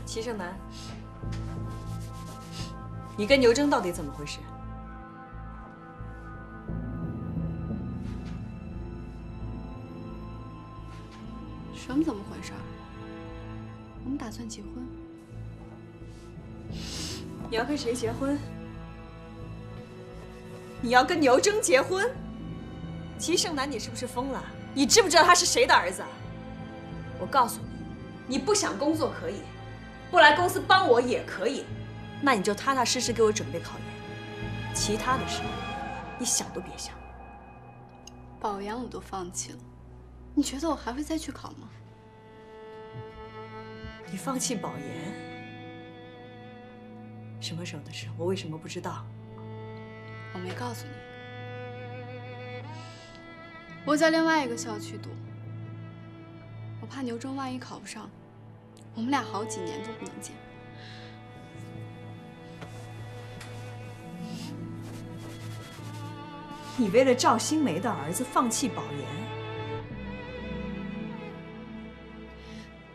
齐胜男，你跟牛征到底怎么回事？什么怎么回事？我们打算结婚。你要跟谁结婚？你要跟牛征结婚？齐胜男，你是不是疯了？你知不知道他是谁的儿子？我告诉你，你不想工作可以，不来公司帮我也可以，那你就踏踏实实给我准备考研，其他的事你想都别想。保研我都放弃了，你觉得我还会再去考吗？你放弃保研？什么时候的事？我为什么不知道？我没告诉你。我在另外一个校区读，我怕牛征万一考不上，我们俩好几年都不能见。你为了赵新梅的儿子放弃保研？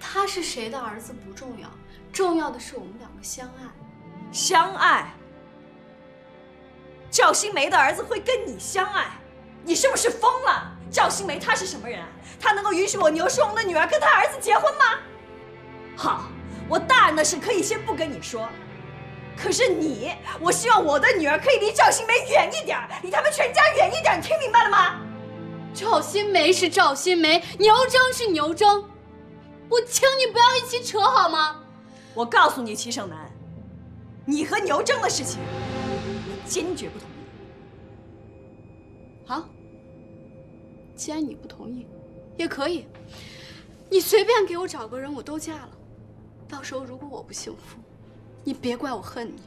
他是谁的儿子不重要，重要的是我们两个相爱。相爱？赵新梅的儿子会跟你相爱？你是不是疯了？赵新梅她是什么人啊？她能够允许我牛世荣的女儿跟她儿子结婚吗？好，我大人的事可以先不跟你说，可是你，我希望我的女儿可以离赵新梅远一点，离他们全家远一点，你听明白了吗？赵新梅是赵新梅，牛征是牛征，我请你不要一起扯好吗？我告诉你，齐胜男，你和牛征的事情，我坚决不同意。好，既然你不同意，也可以，你随便给我找个人，我都嫁了。到时候如果我不幸福，你别怪我恨你。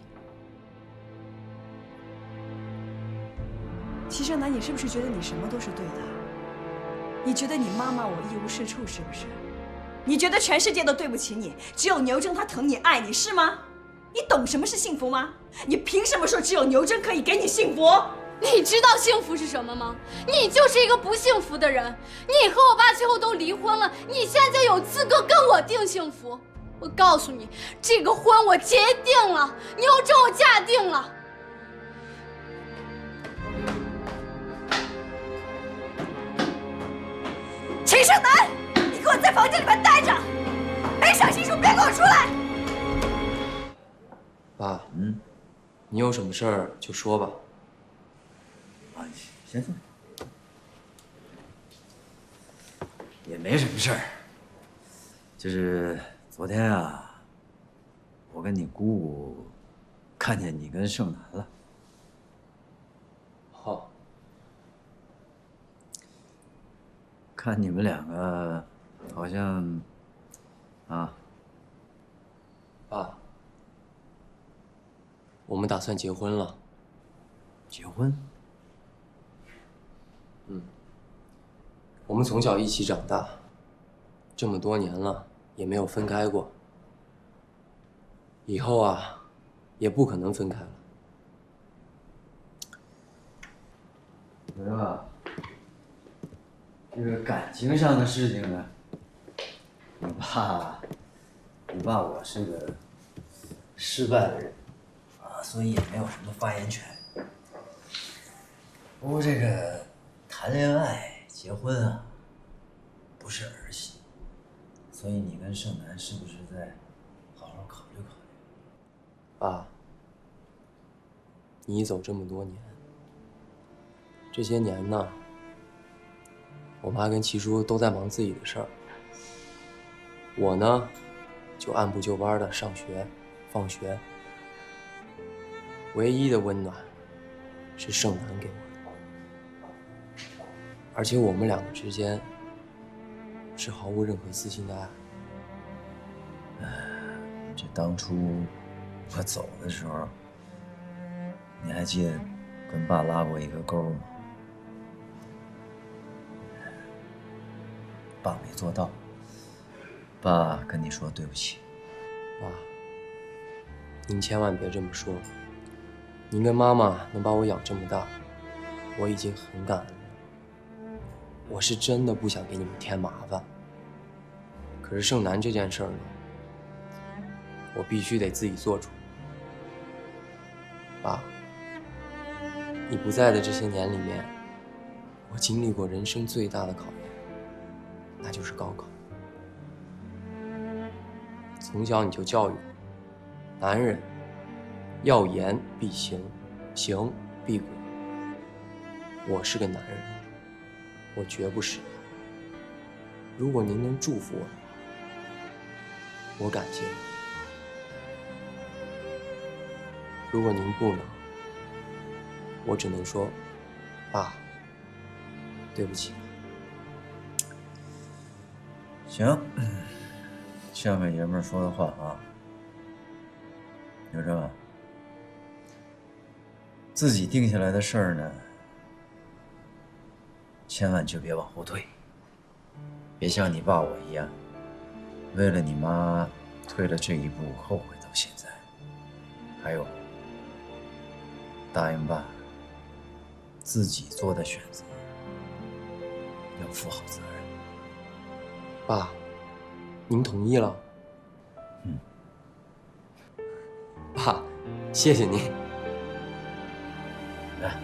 齐胜男，你是不是觉得你什么都是对的？你觉得你妈妈我一无是处，是不是？你觉得全世界都对不起你，只有牛征他疼你爱你，是吗？你懂什么是幸福吗？你凭什么说只有牛征可以给你幸福？你知道幸福是什么吗？你就是一个不幸福的人。你和我爸最后都离婚了，你现在有资格跟我定幸福？我告诉你，这个婚我结定了，牛征我嫁定了。齐胜男，你给我在房间里面待着，没赏心术别给我出来！爸，你有什么事儿就说吧。啊，先坐。也没什么事儿，就是昨天啊，我跟你姑姑看见你跟盛楠了。好，看你们两个好像，啊，爸，我们打算结婚了。结婚？我们从小一起长大，这么多年了也没有分开过，以后啊，也不可能分开了。是吧？这个感情上的事情呢，你爸我是个失败的人啊，所以也没有什么发言权。不过这个谈恋爱、结婚啊，不是儿戏，所以你跟盛楠是不是再好好考虑考虑？爸，你一走这么多年，这些年呢，我妈跟齐叔都在忙自己的事儿，我呢，就按部就班的上学、放学。唯一的温暖，是盛楠给我的。而且我们两个之间是毫无任何私心的爱。这当初我走的时候，你还记得跟爸拉过一个钩吗？爸没做到，爸跟你说对不起。爸，您千万别这么说。您跟妈妈能把我养这么大，我已经很感恩了。我是真的不想给你们添麻烦。可是盛楠这件事儿呢，我必须得自己做主。爸，你不在的这些年里面，我经历过人生最大的考验，那就是高考。从小你就教育我，男人要言必行，行必果。我是个男人，我绝不食言。如果您能祝福我的话，我感谢你；如果您不能，我只能说，爸，对不起。行，像个爷们儿说的话啊。刘正，自己定下来的事儿呢，千万就别往后退，别像你爸我一样，为了你妈退了这一步，后悔到现在。还有，答应爸，自己做的选择要负好责任。爸，您同意了？嗯。爸，谢谢您。来。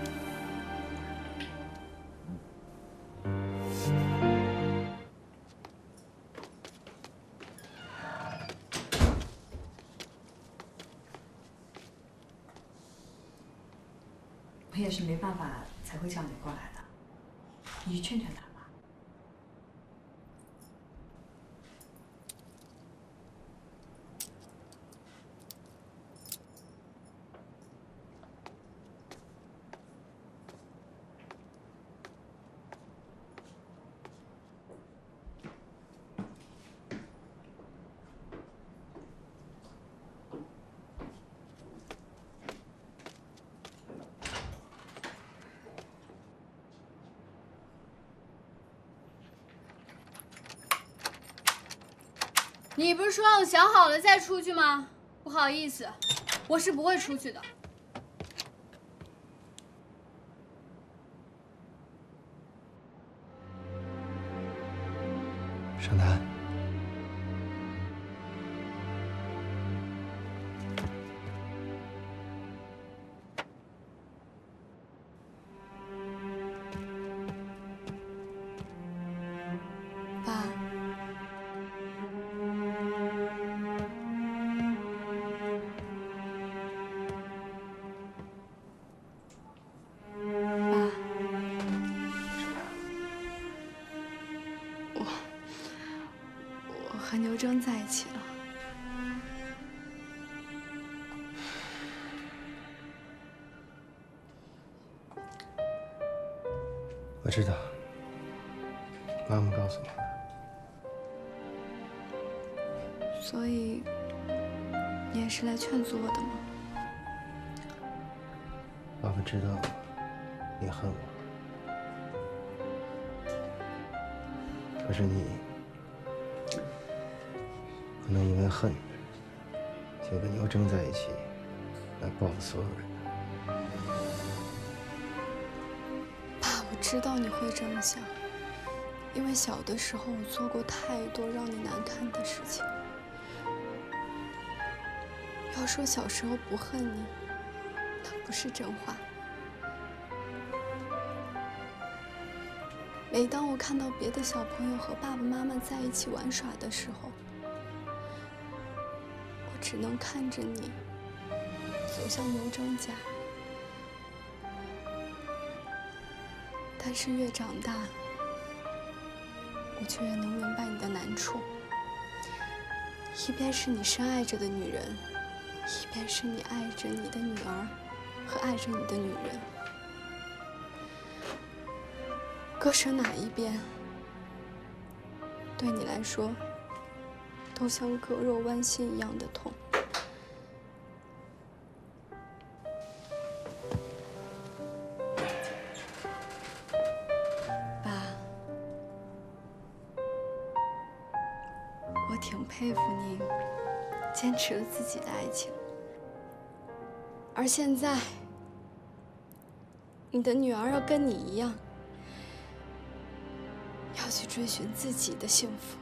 我也是没办法才会叫你过来的，你去劝劝他吧。你不是说让我想好了再出去吗？不好意思，我是不会出去的。尚谈，爸，我和牛征在一起了。我知道，妈妈告诉我的。所以，你也是来劝阻我的吗？爸爸知道你恨我，可是你不能因为恨就跟牛征在一起，来报复所有人。爸，我知道你会这么想，因为小的时候我做过太多让你难堪的事情。要说小时候不恨你，那不是真话。每当我看到别的小朋友和爸爸妈妈在一起玩耍的时候，我只能看着你走向牛征家。但是越长大，我却越能明白你的难处。一边是你深爱着的女人，一边是你爱着你的女儿和爱着你的女人。割舍哪一边，对你来说，都像割肉剜心一样的痛。爸，我挺佩服你，坚持了自己的爱情。而现在，你的女儿要跟你一样，要去追寻自己的幸福。